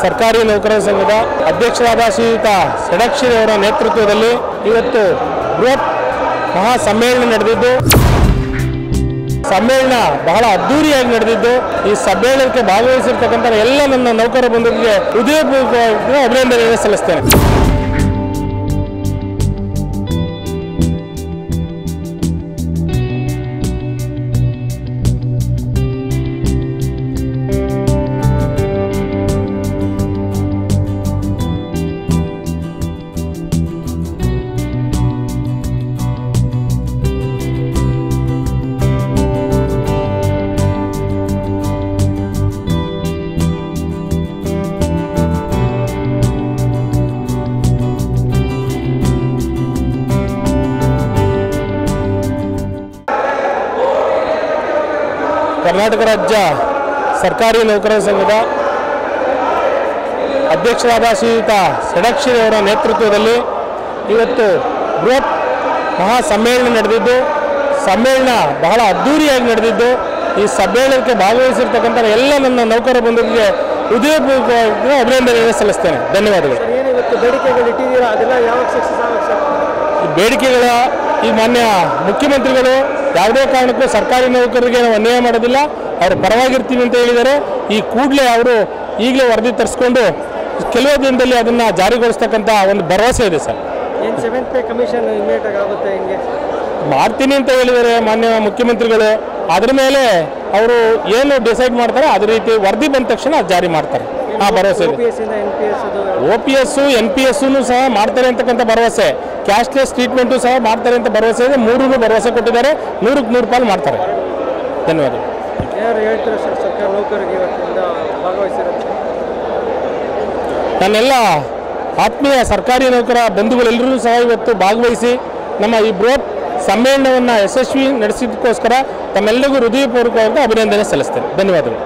ಸರ್ಕಾರಿ ನೌಕರರ ಸಂಘದ ಅಧ್ಯಕ್ಷರಾದ ಶ್ರೀಯುತ ಷಡಕ್ಷರಿ ಅವರ ನೇತೃತ್ವದಲ್ಲಿ ಇವತ್ತು ಬೃಹತ್ ಮಹಾ ಸಮ್ಮೇಳನ ನಡೆದಿದ್ದು, ಸಮ್ಮೇಳನ ಬಹಳ ಅದ್ದೂರಿಯಾಗಿ ನಡೆದಿದ್ದು, ಈ ಸಮ್ಮೇಳನಕ್ಕೆ ಭಾಗವಹಿಸಿರ್ತಕ್ಕಂಥ ಎಲ್ಲ ನನ್ನ ನೌಕರ ಬಂಧುಗಳಿಗೆ ಹೃದಯಪೂರ್ವಕ ಅಭಿನಂದನೆಯನ್ನು ಸಲ್ಲಿಸ್ತೇನೆ. ಕರ್ನಾಟಕ ರಾಜ್ಯ ಸರ್ಕಾರಿ ನೌಕರರ ಸಂಘದ ಅಧ್ಯಕ್ಷರಾದ ಶ್ರೀಯುತ ಷಡಕ್ಷರಿ ಅವರ ನೇತೃತ್ವದಲ್ಲಿ ಇವತ್ತು ಬೃಹತ್ ಮಹಾ ಸಮ್ಮೇಳನ ನಡೆದಿದ್ದು, ಸಮ್ಮೇಳನ ಬಹಳ ಅದ್ದೂರಿಯಾಗಿ ನಡೆದಿದ್ದು, ಈ ಸಮ್ಮೇಳನಕ್ಕೆ ಭಾಗವಹಿಸಿರ್ತಕ್ಕಂಥ ಎಲ್ಲ ನನ್ನ ನೌಕರ ಬಂಧುಗಳಿಗೆ ಹೃದಯಪೂರ್ವಕ ಅಭಿನಂದನೆಯನ್ನು ಸಲ್ಲಿಸ್ತೇನೆ. ಧನ್ಯವಾದಗಳು. ಬೇಡಿಕೆಗಳ ಈ ಮಾನ್ಯ ಮುಖ್ಯಮಂತ್ರಿಗಳು ಯಾವುದೇ ಕಾರಣಕ್ಕೂ ಸರ್ಕಾರಿ ನೌಕರರಿಗೆ ನಾವು ಅನ್ಯಾಯ ಮಾಡೋದಿಲ್ಲ, ಅವರು ಪರವಾಗಿರ್ತೀವಿ ಅಂತ ಹೇಳಿದ್ದಾರೆ. ಈ ಕೂಡಲೇ ಅವರು ಈಗಲೇ ವರದಿ ತರಿಸ್ಕೊಂಡು ಕೆಲವೇ ದಿನದಲ್ಲಿ ಅದನ್ನು ಜಾರಿಗೊಳಿಸ್ತಕ್ಕಂಥ ಒಂದು ಭರವಸೆ ಇದೆ ಸರ್. ಮಾಡ್ತೀನಿ ಅಂತ ಹೇಳಿದ್ದಾರೆ ಮಾನ್ಯ ಮುಖ್ಯಮಂತ್ರಿಗಳು. ಅದರ ಮೇಲೆ ಅವರು ಏನು ಡಿಸೈಡ್ ಮಾಡ್ತಾರೆ ಅದೇ ರೀತಿ ವರದಿ ಬಂದ ತಕ್ಷಣ ಜಾರಿ ಮಾಡ್ತಾರೆ. ಆ ಭರವಸೆ ಇದೆ. OPS NPS ಸಹ ಮಾಡ್ತಾರೆ ಅಂತಕ್ಕಂಥ ಭರವಸೆ, ಕ್ಯಾಶ್ಲೆಸ್ ಟ್ರೀಟ್ಮೆಂಟು ಸಹ ಮಾಡ್ತಾರೆ ಅಂತ ಭರವಸೆ ಇದೆ. ಮೂರೂ ಭರವಸೆ ಕೊಟ್ಟಿದ್ದಾರೆ, 100ಕ್ಕೆ 100 ಪಾಲು ಮಾಡ್ತಾರೆ. ಧನ್ಯವಾದಗಳು. ನನ್ನೆಲ್ಲ ಆತ್ಮೀಯ ಸರ್ಕಾರಿ ನೌಕರ ಬಂಧುಗಳೆಲ್ಲರೂ ಸಹ ಇವತ್ತು ಭಾಗವಹಿಸಿ ನಮ್ಮ ಈ ಬೃಹತ್ ಸಮ್ಮೇಳನವನ್ನು ಯಶಸ್ವಿ ನಡೆಸಿದ್ದಕ್ಕೋಸ್ಕರ ತಮ್ಮೆಲ್ಲರಿಗೂ ಹೃದಯಪೂರ್ವಕವಾಗಿ ಅಭಿನಂದನೆ ಸಲ್ಲಿಸ್ತೇನೆ. ಧನ್ಯವಾದಗಳು.